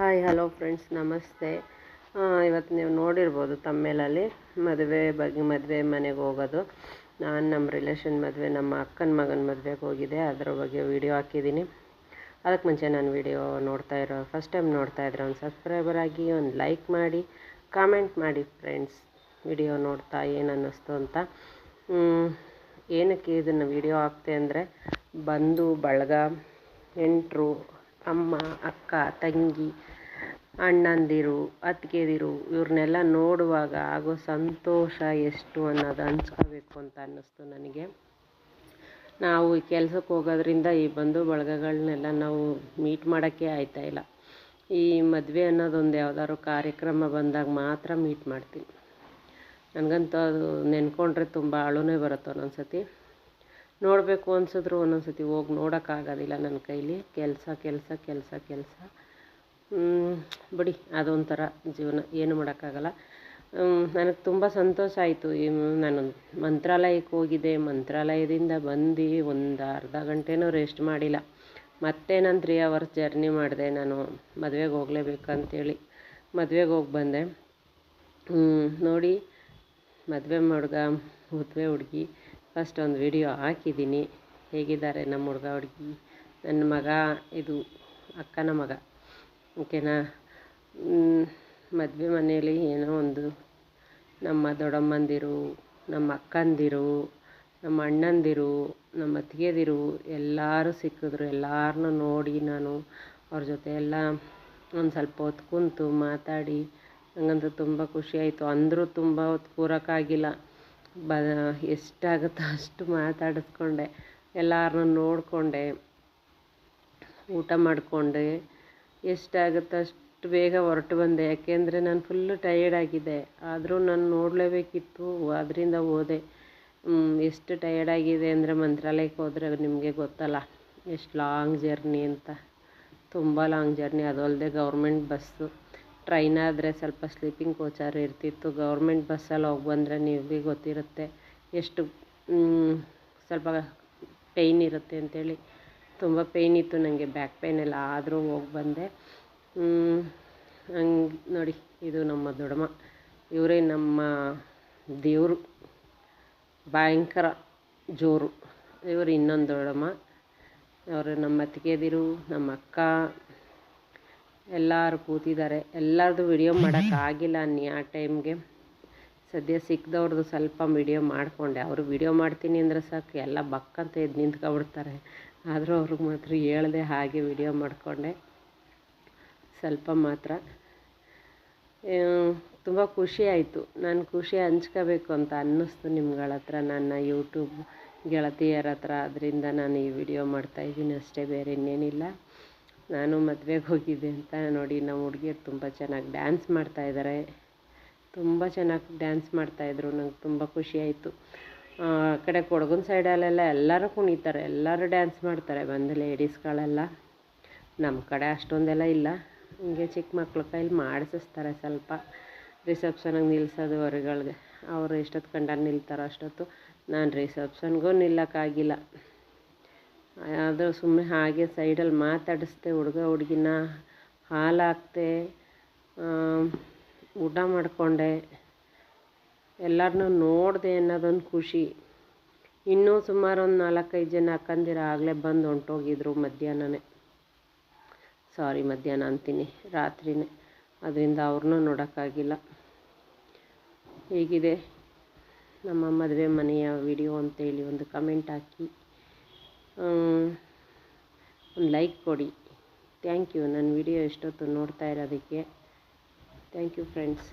Hi hello friends, ನಮಸ್ತೆ. ಇವತ್ತು ನೀವು ನೋಡಿರ್ಬೋದು ತಮ್ಮೇಲಲ್ಲಿ ಮದುವೆ ಮನೆಗೆ ಹೋಗೋದು. ನಾನು ನಮ್ಮ ರಿಲೇಷನ್ ಮದುವೆ, ನಮ್ಮ ಅಕ್ಕನ ಮಗನ ಮದುವೆಗೆ ಹೋಗಿದ್ದೆ. ಅದರ ಬಗ್ಗೆ ವೀಡಿಯೋ ಹಾಕಿದ್ದೀನಿ. ಅದಕ್ಕೆ ಮುಂಚೆ ನಾನು ವೀಡಿಯೋ ಫಸ್ಟ್ ಟೈಮ್ ನೋಡ್ತಾ ಇದ್ರೆ ಒಂದು ಸಬ್ಸ್ಕ್ರೈಬರ್ ಆಗಿ, ಒಂದು ಲೈಕ್ ಮಾಡಿ, ಕಾಮೆಂಟ್ ಮಾಡಿ ಫ್ರೆಂಡ್ಸ್. ವಿಡಿಯೋ ನೋಡ್ತಾ ಏನು ಅನ್ನಿಸ್ತು ಅಂತ. ಏನಕ್ಕೆ ಇದನ್ನು ವೀಡಿಯೋ ಹಾಕ್ತೆ ಅಂದರೆ, ಬಂಧು ಬಳಗ, ನೆಂಟರು, ಅಮ್ಮ, ಅಕ್ಕ, ತಂಗಿ, ಅಣ್ಣಂದಿರು, ಅತ್ತಿಗೆದಿರು ಇವ್ರನ್ನೆಲ್ಲ ನೋಡುವಾಗ ಆಗೋ ಸಂತೋಷ ಎಷ್ಟು ಅನ್ನೋದು ಹಂಚ್ಕೋಬೇಕು ಅಂತ ಅನ್ನಿಸ್ತು ನನಗೆ. ನಾವು ಈ ಕೆಲಸಕ್ಕೆ ಹೋಗೋದ್ರಿಂದ ಈ ಬಂಧು ಬಳಗಗಳನ್ನೆಲ್ಲ ನಾವು ಮೀಟ್ ಮಾಡೋಕ್ಕೆ ಆಯ್ತಾಯಿಲ್ಲ. ಈ ಮದುವೆ ಅನ್ನೋದೊಂದು ಯಾವ್ದಾದ್ರು ಕಾರ್ಯಕ್ರಮ ಬಂದಾಗ ಮಾತ್ರ ಮೀಟ್ ಮಾಡ್ತೀನಿ. ನನಗಂತೂ ಅದು ನೆನ್ಕೊಂಡ್ರೆ ತುಂಬ ಅಳುನೇ ಬರುತ್ತೆ. ಒಂದೊಂದು ನೋಡಬೇಕು ಅನಿಸಿದ್ರು ಒಂದೊಂದು ಸತಿ ಹೋಗಿ ನೋಡೋಕ್ಕಾಗೋದಿಲ್ಲ ನನ್ನ ಕೈಲಿ. ಕೆಲಸ ಬಿಡಿ, ಅದೊಂಥರ ಜೀವನ, ಏನು ಮಾಡೋಕ್ಕಾಗಲ್ಲ. ನನಗೆ ತುಂಬ ಸಂತೋಷ ಆಯಿತು. ನಾನು ಮಂತ್ರಾಲಯಕ್ಕೆ ಹೋಗಿದ್ದೆ. ಮಂತ್ರಾಲಯದಿಂದ ಬಂದು ಒಂದು ಅರ್ಧ ಗಂಟೆನೂ ರೆಸ್ಟ್ ಮಾಡಿಲ್ಲ. ಮತ್ತೆ ನಾನು 3 hours ಜರ್ನಿ ಮಾಡಿದೆ. ನಾನು ಮದುವೆಗೆ ಹೋಗಲೇಬೇಕಂತೇಳಿ ಮದುವೆಗೆ ಹೋಗಿ ಬಂದೆ. ನೋಡಿ, ಮದುವೆ ಹುಡುಗಿ ಫಸ್ಟ್ ಒಂದು ವಿಡಿಯೋ ಹಾಕಿದ್ದೀನಿ. ಹೇಗಿದ್ದಾರೆ ನಮ್ಮ ಹುಡುಗ ಹುಡುಗಿ, ನನ್ನ ಮಗ, ಇದು ಅಕ್ಕನ ಮಗ, ಓಕೆನಾ. ಮದುವೆ ಮನೆಯಲ್ಲಿ ಏನೋ ಒಂದು ನಮ್ಮ ದೊಡ್ಡಮ್ಮಂದಿರು, ನಮ್ಮ ಅಕ್ಕಂದಿರು, ನಮ್ಮ ಅಣ್ಣಂದಿರು, ನಮ್ಮ ಅತ್ತಿಗೆದಿರು ಎಲ್ಲರೂ ಸಿಕ್ಕಿದ್ರು. ಎಲ್ಲರನ್ನೂ ನೋಡಿ ನಾನು ಅವ್ರ ಜೊತೆ ಎಲ್ಲ ಒಂದು ಸ್ವಲ್ಪ ಹೊತ್ತು ಕುಂತು ಮಾತಾಡಿ ನನಗಂತೂ ತುಂಬ ಖುಷಿಯಾಯಿತು. ಅಂದರೂ ತುಂಬ ಹೊತ್ತು ಕೂರೋಕ್ಕಾಗಿಲ್ಲ. ಎಷ್ಟಾಗುತ್ತೋ ಅಷ್ಟು ಮಾತಾಡಿಸ್ಕೊಂಡೆ, ಎಲ್ಲರನ್ನೂ ನೋಡಿಕೊಂಡೆ, ಊಟ ಮಾಡಿಕೊಂಡೆ. ಎಷ್ಟಾಗುತ್ತೋ ಅಷ್ಟು ಬೇಗ ಹೊರಟು ಬಂದೆ. ಯಾಕೆಂದರೆ ನಾನು ಫುಲ್ಲು ಟಯರ್ಡಾಗಿದ್ದೆ. ಆದರೂ ನಾನು ನೋಡಲೇಬೇಕಿತ್ತು, ಅದರಿಂದ ಹೋದೆ. ಎಷ್ಟು ಟಯರ್ಡಾಗಿದೆ ಅಂದರೆ, ಮಂತ್ರಾಲಯಕ್ಕೆ ಹೋದರೆ ನಿಮಗೆ ಗೊತ್ತಲ್ಲ ಎಷ್ಟು ಲಾಂಗ್ ಜರ್ನಿ ಅಂತ. ತುಂಬ ಲಾಂಗ್ ಜರ್ನಿ. ಅದು ಅಲ್ಲದೆ ಗೌರ್ಮೆಂಟ್ ಬಸ್ಸು. ಟ್ರೈನ್ ಆದರೆ ಸ್ವಲ್ಪ ಸ್ಲೀಪಿಂಗ್ ಕೋಚಾರು ಇರ್ತಿತ್ತು. ಗೌರ್ಮೆಂಟ್ ಬಸ್ಸಲ್ಲಿ ಹೋಗಿ ಬಂದರೆ ನಿಮಗೆ ಗೊತ್ತಿರುತ್ತೆ ಎಷ್ಟು ಸ್ವಲ್ಪ ಪೇಯ್ನ್ ಇರುತ್ತೆ ಅಂಥೇಳಿ. ತುಂಬ ಪೇಯ್ನ್ ಇತ್ತು ನನಗೆ, ಬ್ಯಾಕ್ ಪೇಯ್ನ್ ಎಲ್ಲ. ಆದರೂ ಹೋಗಿ ಬಂದೆ. ಹಂಗೆ ನೋಡಿ, ಇದು ನಮ್ಮ ದೊಡ್ಡಮ್ಮ. ಇವರೇ ನಮ್ಮ ದೇವರು, ಭಯಂಕರ ಜೋರು. ಇವರು ಇನ್ನೊಂದು ದೊಡ್ಡಮ್ಮ. ಅವರು ನಮ್ಮ ಅತ್ತಿಗೆದಿರು, ನಮ್ಮ ಅಕ್ಕ ಎಲ್ಲರೂ ಕೂತಿದ್ದಾರೆ. ಎಲ್ಲರದು ವಿಡಿಯೋ ಮಾಡೋಕ್ಕಾಗಿಲ್ಲ ಆ ಟೈಮ್ಗೆ. ಸದ್ಯ ಸಿಕ್ಕಿದವ್ರದ್ದು ಸ್ವಲ್ಪ ವಿಡಿಯೋ ಮಾಡಿಕೊಂಡೆ. ಅವರು ವಿಡಿಯೋ ಮಾಡ್ತೀನಿ ಅಂದರೆ ಸಾಕು ಎಲ್ಲ ಬಕ್ಕಂತ ಎದ್ದು ನಿಂತ್ಕೊಬಿಡ್ತಾರೆ. ಆದರೂ ಅವ್ರಿಗೆ ಮಾತ್ರ ಹೇಳ್ದೆ, ಹಾಗೆ ವಿಡಿಯೋ ಮಾಡಿಕೊಂಡೆ ಸ್ವಲ್ಪ ಮಾತ್ರ. ತುಂಬ ಖುಷಿ ಆಯಿತು. ನಾನು ಖುಷಿ ಹಂಚ್ಕೋಬೇಕು ಅಂತ ಅನ್ನಿಸ್ತು ನಿಮ್ಗಳ ಹತ್ರ, ನನ್ನ ಯೂಟ್ಯೂಬ್ ಗೆಳತಿಯರ ಹತ್ರ. ಅದರಿಂದ ನಾನು ಈ ವಿಡಿಯೋ ಮಾಡ್ತಾಯಿದ್ದೀನಿ ಅಷ್ಟೇ, ಬೇರೆ ಇನ್ನೇನಿಲ್ಲ. ನಾನು ಮದುವೆಗೆ ಹೋಗಿದ್ದೆ ಅಂತ ನೋಡಿ, ನಮ್ಮ ಹುಡುಗಿಯರು ತುಂಬ ಚೆನ್ನಾಗಿ ಡ್ಯಾನ್ಸ್ ಮಾಡ್ತಾಯಿದ್ದಾರೆ. ತುಂಬ ಚೆನ್ನಾಗಿ ಡ್ಯಾನ್ಸ್ ಮಾಡ್ತಾಯಿದ್ರು. ನಂಗೆ ತುಂಬ ಖುಷಿಯಾಯಿತು. ಆ ಕಡೆ ಕೊಡಗಿನ ಸೈಡಲ್ಲೆಲ್ಲ ಎಲ್ಲರೂ ಕುಣಿತಾರೆ, ಎಲ್ಲರೂ ಡ್ಯಾನ್ಸ್ ಮಾಡ್ತಾರೆ ಬಂದು ಲೇಡೀಸ್ಗಳೆಲ್ಲ. ನಮ್ಮ ಕಡೆ ಅಷ್ಟೊಂದೆಲ್ಲ ಇಲ್ಲ. ಹಿಂಗೆ ಚಿಕ್ಕ ಮಕ್ಳ ಕೈಲಿ ಮಾಡಿಸಿಸ್ತಾರೆ ಸ್ವಲ್ಪ. ರಿಸೆಪ್ಷನಿಗೆ ನಿಲ್ಲಿಸೋದು ಹೊರಗಳ್ಗೆ, ಅವರು ಎಷ್ಟೊತ್ತು ಕಂಡು ನಿಲ್ತಾರೋ ಅಷ್ಟೊತ್ತು. ನಾನು ರಿಸೆಪ್ಷನ್ಗೂ ನಿಲ್ಲಕ್ಕಾಗಿಲ್ಲ. ಅದು ಸುಮ್ಮನೆ ಹಾಗೆ ಸೈಡಲ್ಲಿ ಮಾತಾಡಿಸ್ದೆ ಹುಡುಗ ಹುಡುಗಿನ, ಹಾಲು ಹಾಕ್ತೆ, ಊಟ ಮಾಡಿಕೊಂಡೆ, ಎಲ್ಲರನ್ನೂ ನೋಡಿದೆ ಅನ್ನೋದೊಂದು ಖುಷಿ. ಇನ್ನೂ ಸುಮಾರು ಒಂದು 4-5 ಜನ ಅಕ್ಕಂದಿರ ಆಗಲೇ ಬಂದು ಹೊಂಟೋಗಿದ್ರು ಮಧ್ಯಾಹ್ನ ಅಂತೀನಿ, ರಾತ್ರಿನೇ. ಅದರಿಂದ ಅವ್ರನ್ನೂ ನೋಡೋಕ್ಕಾಗಿಲ್ಲ. ಹೇಗಿದೆ ನಮ್ಮ ಮದುವೆ ಮನೆಯ ವಿಡಿಯೋ ಅಂತೇಳಿ ಒಂದು ಕಮೆಂಟ್ ಹಾಕಿ, ಒಂದು ಲೈಕ್ ಕೊಡಿ. ಥ್ಯಾಂಕ್ ಯು ನನ್ನ ವಿಡಿಯೋ ಎಷ್ಟೊತ್ತು ನೋಡ್ತಾ ಇರೋದಕ್ಕೆ. Thank you friends.